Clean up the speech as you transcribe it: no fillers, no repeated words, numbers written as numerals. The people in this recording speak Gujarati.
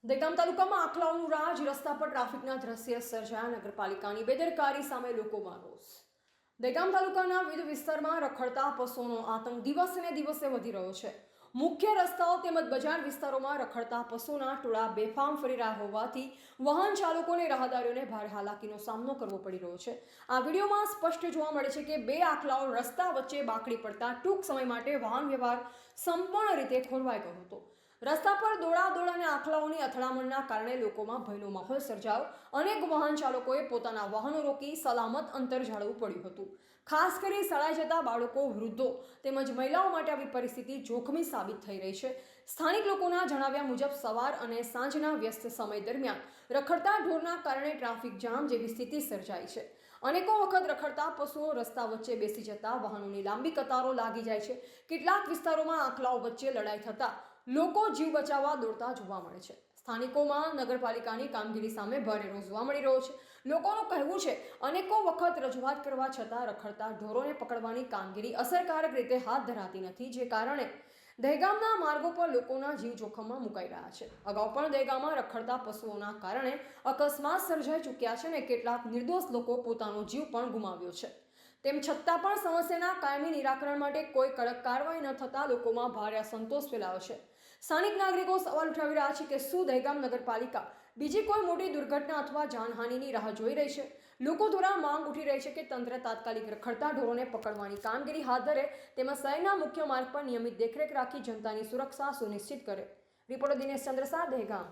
દહેગામ તાલુકામાં આખલાઓનું રાજ, રસ્તા પર ટ્રાફિકના દ્રશ્ય સર્જાયા, નગરપાલિકાની બેદરકારી સામે લોકોમાં રોષ. દહેગામ તાલુકાના વિવિધ વિસ્તારમાં રખડતા પશુઓનો આતંક દિવસે દિવસે વધી રહ્યો છે. મુખ્ય રસ્તાઓ તેમજ બજાર વિસ્તારોમાં રખડતા પશુઓના ટોળા બેફામ ફરી રહ્યા હોવાથી વાહન ચાલકોને રાહદારીઓને ભારે હાલાકીનો સામનો કરવો પડી રહ્યો છે. આ વિડીયોમાં સ્પષ્ટ જોવા મળે છે કે બે આખલાઓ રસ્તા વચ્ચે બાકડી પડતા ટૂંક સમય માટે વાહન વ્યવહાર સંપૂર્ણ રીતે ખોરવાઈ ગયો હતો. રસ્તા પર દોડાદોડ અને આખલાઓની અથડામણના કારણે લોકોમાં ભયનો માહોલ સર્જાયો. અનેક વાહન ચાલકોએ પોતાના વાહનો રોકી સલામત અંતર જાળવવું પડ્યું હતું. ખાસ કરી શાળાએ જતા બાળકો, વૃદ્ધો તેમજ મહિલાઓ માટે આવી પરિસ્થિતિ જોખમી સાબિત થઈ રહી છે. સ્થાનિક લોકોના જણાવ્યા મુજબ સવાર અને સાંજના વ્યસ્ત સમય દરમિયાન રખડતા ઢોરના કારણે ટ્રાફિક જામ જેવી સ્થિતિ સર્જાઈ છે. અનેકો વખત રખડતા પશુઓ રસ્તા વચ્ચે બેસી જતા વાહનોની લાંબી કતારો લાગી જાય છે. કેટલાક વિસ્તારોમાં આખલાઓ વચ્ચે લડાઈ થતા લોકો જીવ બચાવવા દોડતા જોવા મળે છે. સ્થાનિકોમાં નગરપાલિકાની કામગીરી સામે ભારે રોષ જોવા મળી રહ્યો છે. લોકોનું કહેવું છે, અનેકો વખત રજૂઆત કરવા છતાં રખડતા ઢોરોને પકડવાની કામગીરી અસરકારક રીતે હાથ ધરાતી નથી, જે કારણે દહેગામના માર્ગો પર લોકોના જીવ જોખમમાં મુકાઈ રહ્યા છે. અગાઉ પણ દહેગામમાં રખડતા પશુઓના કારણે અકસ્માત સર્જાઈ ચૂક્યા છે અને કેટલાક નિર્દોષ લોકો પોતાનો જીવ પણ ગુમાવ્યો છે. તેમ છતાં પણ સમસ્યાના કાયમી નિરાકરણ માટે કોઈ કડક કાર્યવાહી ન થતાં લોકોમાં ભારે અસંતોષ ફેલાયો છે. સ્થાનિક નાગરિકો સવાલ ઉઠાવી રહ્યા છે કે શું દહેગામ નગરપાલિકા બીજી કોઈ મોટી દુર્ઘટના અથવા જાનહાનિની રાહ જોઈ રહી છે? લોકો દ્વારા માંગ ઉઠી રહી છે કે તંત્ર તાત્કાલિક રખડતા ઢોરોને પકડવાની કામગીરી હાથ ધરે તેમજ શહેરના મુખ્ય માર્ગ પર નિયમિત દેખરેખ રાખી જનતાની સુરક્ષા સુનિશ્ચિત કરે. રિપોર્ટર દિનેશ ચંદ્ર શાહ, દહેગામ.